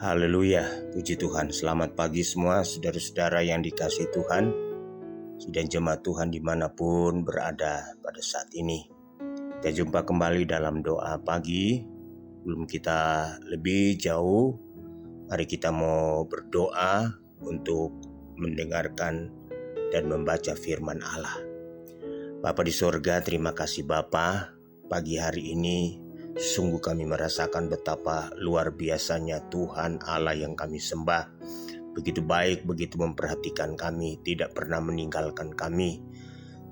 Haleluya, puji Tuhan. Selamat pagi semua saudara-saudara yang dikasihi Tuhan dan jemaat Tuhan dimanapun berada pada saat ini. Kita jumpa kembali dalam doa pagi. Belum kita lebih jauh, mari kita mau berdoa untuk mendengarkan dan membaca firman Allah. Bapa di sorga, terima kasih Bapa. Pagi hari ini sungguh kami merasakan betapa luar biasanya Tuhan Allah yang kami sembah. Begitu baik, begitu memperhatikan kami, tidak pernah meninggalkan kami.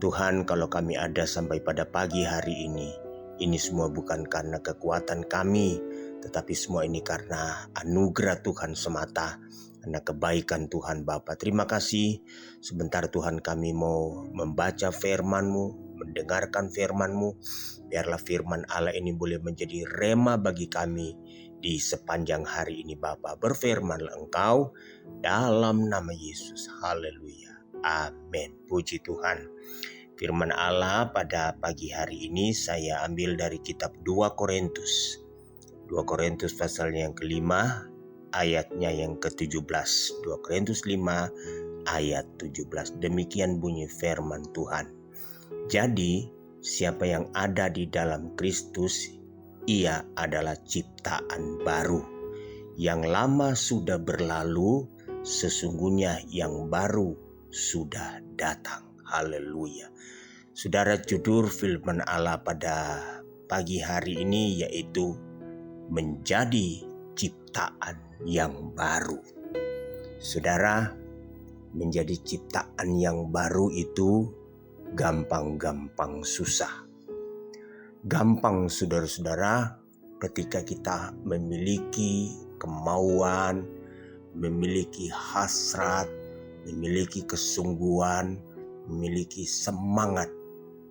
Tuhan, kalau kami ada sampai pada pagi hari ini semua bukan karena kekuatan kami, tetapi semua ini karena anugerah Tuhan semata, karena kebaikan Tuhan Bapa. Terima kasih. Sebentar Tuhan kami mau membaca firman-Mu, mendengarkan firman-Mu. Biarlah firman Allah ini boleh menjadi rema bagi kami di sepanjang hari ini Bapa. Berfirmanlah Engkau dalam nama Yesus. Haleluya. Amin. Puji Tuhan. Firman Allah pada pagi hari ini saya ambil dari kitab 2 Korintus. 2 Korintus pasalnya yang kelima, ayatnya yang ke-17. 2 Korintus 5 ayat 17. Demikian bunyi firman Tuhan. Jadi siapa yang ada di dalam Kristus, ia adalah ciptaan baru. Yang lama sudah berlalu, sesungguhnya yang baru sudah datang. Haleluya. Saudara, judul firman Allah pada pagi hari ini yaitu menjadi ciptaan yang baru. Saudara, menjadi ciptaan yang baru itu gampang-gampang susah. Gampang saudara-saudara ketika kita memiliki kemauan, memiliki hasrat, memiliki kesungguhan, memiliki semangat,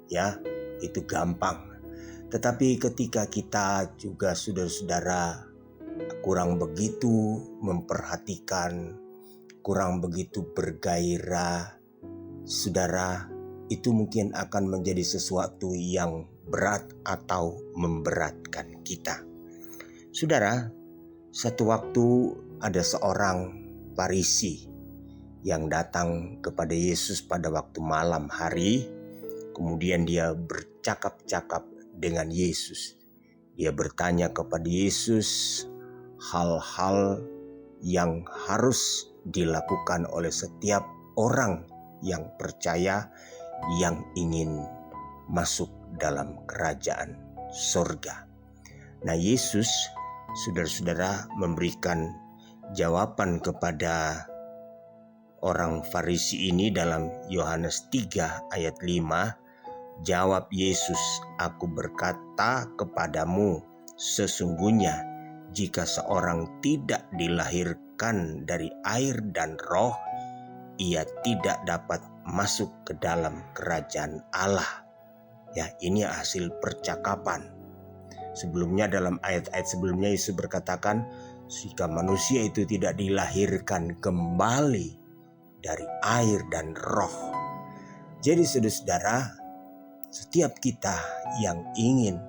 ya, itu gampang. Tetapi ketika kita juga saudara-saudara kurang begitu memperhatikan, kurang begitu bergairah, saudara, itu mungkin akan menjadi sesuatu yang berat atau memberatkan kita. Saudara, satu waktu ada seorang Farisi yang datang kepada Yesus pada waktu malam hari. Kemudian dia bercakap-cakap dengan Yesus. Dia bertanya kepada Yesus hal-hal yang harus dilakukan oleh setiap orang yang percaya, yang ingin masuk dalam kerajaan surga. Nah, Yesus, saudara-saudara, memberikan jawaban kepada orang Farisi ini dalam Yohanes 3 ayat 5. Jawab Yesus, aku berkata kepadamu, sesungguhnya jika seorang tidak dilahirkan dari air dan roh, ia tidak dapat masuk ke dalam kerajaan Allah. Ya, ini hasil percakapan. Sebelumnya dalam ayat-ayat sebelumnya Yesus berkatakan, jika manusia itu tidak dilahirkan kembali dari air dan roh. Jadi saudara-saudara, setiap kita yang ingin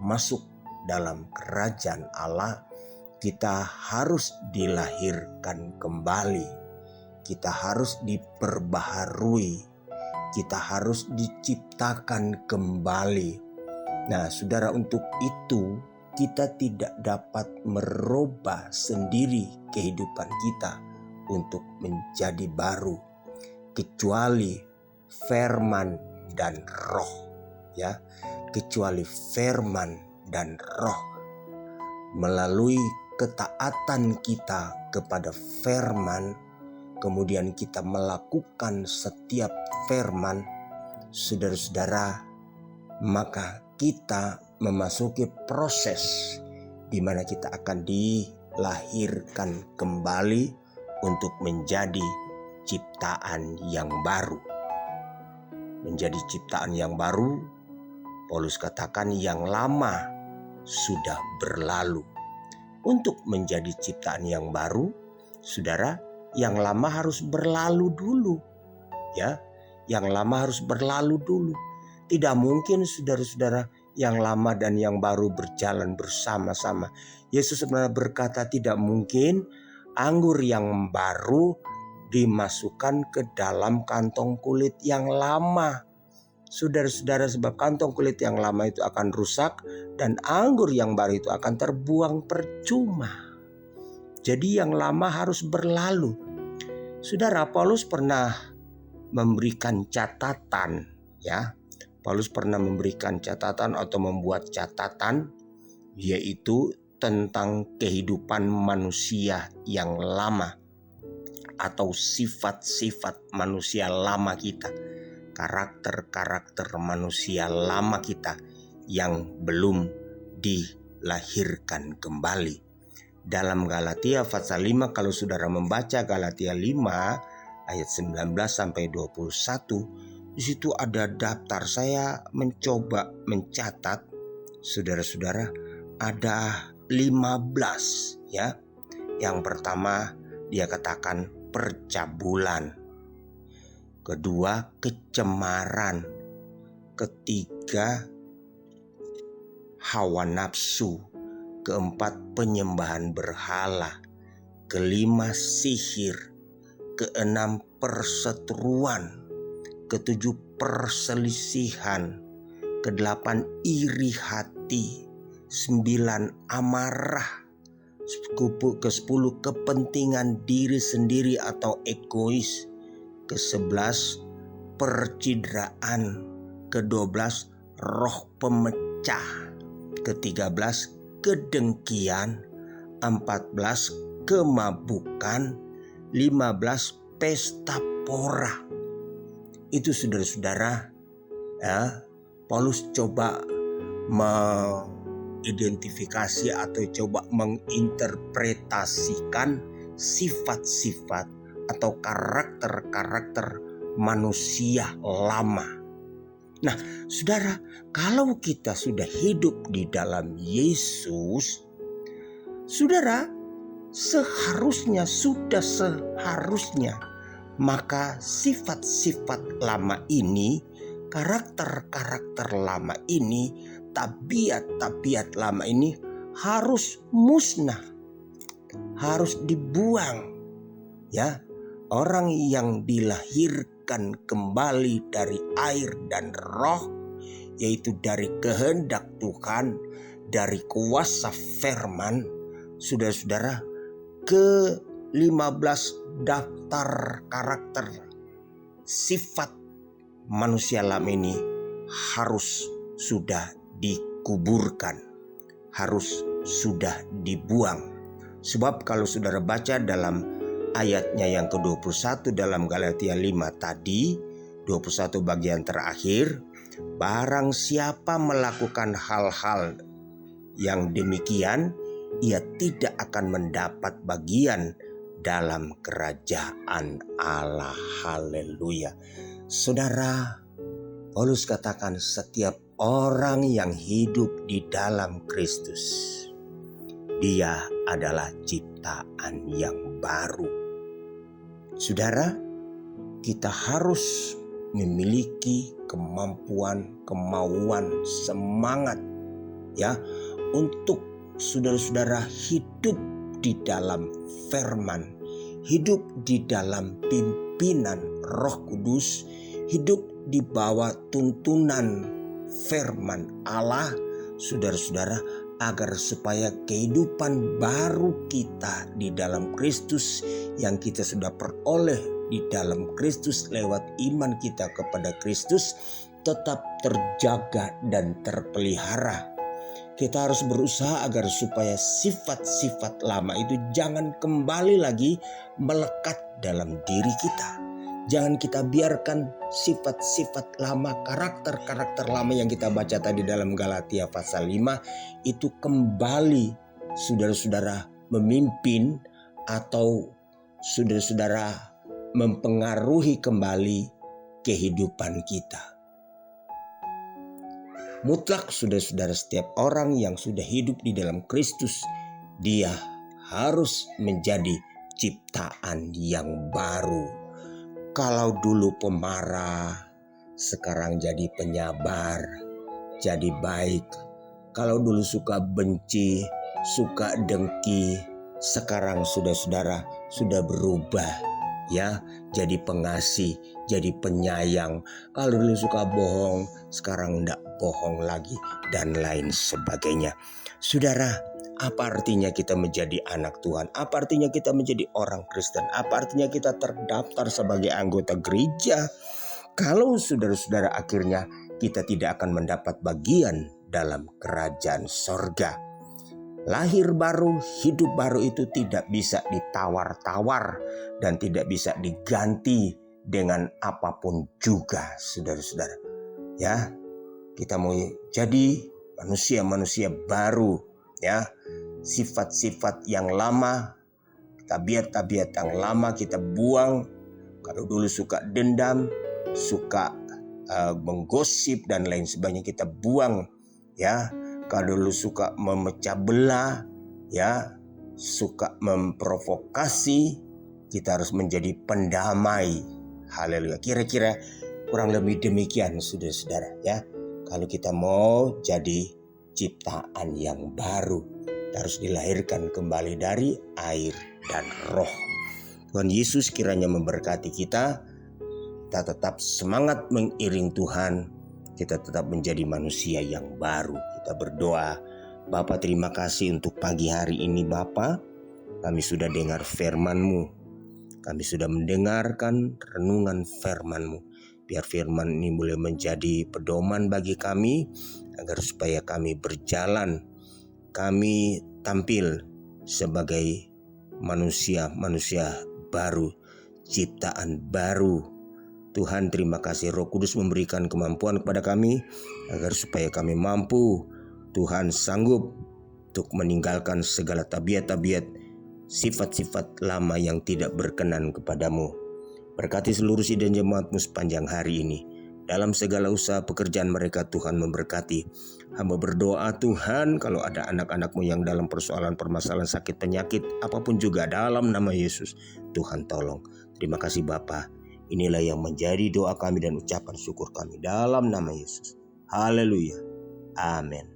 masuk dalam kerajaan Allah, kita harus dilahirkan kembali. Kita harus diperbaharui, kita harus diciptakan kembali. Nah, saudara, untuk itu kita tidak dapat merubah sendiri kehidupan kita untuk menjadi baru, kecuali firman dan roh, ya, kecuali firman dan roh. Melalui ketaatan kita kepada firman, kemudian kita melakukan setiap firman, saudara-saudara, maka kita memasuki proses di mana kita akan dilahirkan kembali untuk menjadi ciptaan yang baru. Menjadi ciptaan yang baru, Paulus katakan yang lama sudah berlalu. Untuk menjadi ciptaan yang baru, saudara, yang lama harus berlalu dulu, ya. Yang lama harus berlalu dulu. Tidak mungkin saudara-saudara yang lama dan yang baru berjalan bersama-sama. Yesus sebenarnya berkata tidak mungkin anggur yang baru dimasukkan ke dalam kantong kulit yang lama. Saudara-saudara, sebab kantong kulit yang lama itu akan rusak dan anggur yang baru itu akan terbuang percuma. Jadi yang lama harus berlalu. Saudara, Paulus pernah memberikan catatan, ya. Paulus pernah memberikan catatan atau membuat catatan, yaitu tentang kehidupan manusia yang lama atau sifat-sifat manusia lama kita, karakter-karakter manusia lama kita yang belum dilahirkan kembali. Dalam Galatia pasal 5, kalau saudara membaca Galatia 5 ayat 19 sampai 21, di situ ada daftar. Saya mencoba mencatat, saudara-saudara, ada 15 ya. Yang pertama dia katakan percabulan. Kedua, kecemaran. Ketiga, hawa nafsu. Keempat, penyembahan berhala. Kelima, sihir. Keenam, perseteruan. Ketujuh, perselisihan. Kedelapan, iri hati. 9, amarah. Ke-10, kepentingan diri sendiri atau egois. Ke-11, percidraan. Ke-12, roh pemecah. Ke-13, kedengkian. 14, kemabukan. 15, pesta pora. Itu saudara-saudara, ya, Paulus coba mengidentifikasi atau coba menginterpretasikan sifat-sifat atau karakter-karakter manusia lama. Nah, saudara, kalau kita sudah hidup di dalam Yesus, saudara, seharusnya maka sifat-sifat lama ini, karakter-karakter lama ini, tabiat-tabiat lama ini harus musnah, harus dibuang. Ya, orang yang dilahirkan kembali dari air dan roh, yaitu dari kehendak Tuhan, dari kuasa firman, saudara-saudara, ke-15 daftar karakter sifat manusia lama ini harus sudah dikuburkan, harus sudah dibuang. Sebab kalau saudara baca dalam ayatnya yang ke-21 dalam Galatia 5 tadi, 21 bagian terakhir, barang siapa melakukan hal-hal yang demikian, ia tidak akan mendapat bagian dalam kerajaan Allah. Haleluya. Saudara, Paulus katakan setiap orang yang hidup di dalam Kristus, dia adalah ciptaan yang baru. Saudara, kita harus memiliki kemampuan, kemauan, semangat, ya, untuk saudara-saudara hidup di dalam firman, hidup di dalam pimpinan Roh Kudus, hidup di bawah tuntunan firman Allah, saudara-saudara, agar supaya kehidupan baru kita di dalam Kristus yang kita sudah peroleh di dalam Kristus lewat iman kita kepada Kristus tetap terjaga dan terpelihara. Kita harus berusaha agar supaya sifat-sifat lama itu jangan kembali lagi melekat dalam diri kita. Jangan kita biarkan sifat-sifat lama, karakter-karakter lama yang kita baca tadi dalam Galatia pasal 5 itu kembali saudara-saudara memimpin atau saudara-saudara mempengaruhi kembali kehidupan kita. Mutlak saudara-saudara, setiap orang yang sudah hidup di dalam Kristus, dia harus menjadi ciptaan yang baru. Kalau dulu pemarah, sekarang jadi penyabar. jadi baik. Kalau dulu suka benci, suka dengki, sekarang saudara sudah berubah ya, jadi pengasih, jadi penyayang. Kalau dulu suka bohong, sekarang enggak bohong lagi dan lain sebagainya. Saudara, apa artinya kita menjadi anak Tuhan? Apa artinya kita menjadi orang Kristen? Apa artinya kita terdaftar sebagai anggota gereja? Kalau saudara-saudara akhirnya kita tidak akan mendapat bagian dalam kerajaan sorga. Lahir baru, hidup baru itu tidak bisa ditawar-tawar dan tidak bisa diganti dengan apapun juga, saudara-saudara. Ya, kita mau jadi manusia-manusia baru, ya. Sifat-sifat yang lama, tabiat-tabiat yang lama kita buang. Kalau dulu suka dendam, suka menggosip dan lain sebagainya, kita buang, ya. Kalau dulu suka memecah belah, ya, suka memprovokasi, kita harus menjadi pendamai. Haleluya. Kira-kira kurang lebih demikian, saudara-saudara, ya. Kalau kita mau jadi ciptaan yang baru, kita harus dilahirkan kembali dari air dan roh. Tuhan Yesus kiranya memberkati kita. Kita tetap semangat mengiring Tuhan. Kita tetap menjadi manusia yang baru. Kita berdoa. Bapa, terima kasih untuk pagi hari ini Bapa. Kami sudah dengar firman-Mu. Kami sudah mendengarkan renungan firman-Mu. Biar firman ini boleh menjadi pedoman bagi kami. Agar supaya kami berjalan. Kami tampil sebagai manusia baru. Ciptaan baru. Tuhan, terima kasih Roh Kudus memberikan kemampuan kepada kami agar supaya kami mampu, Tuhan, sanggup untuk meninggalkan segala tabiat-tabiat, sifat-sifat lama yang tidak berkenan kepadamu. Berkati seluruh sidang jemaat-Mu sepanjang hari ini. Dalam segala usaha pekerjaan mereka, Tuhan memberkati. Hamba berdoa Tuhan, kalau ada anak-anak-Mu yang dalam persoalan permasalahan sakit penyakit apapun juga, dalam nama Yesus, Tuhan tolong. Terima kasih Bapa. Inilah yang menjadi doa kami dan ucapan syukur kami dalam nama Yesus. Haleluya. Amin.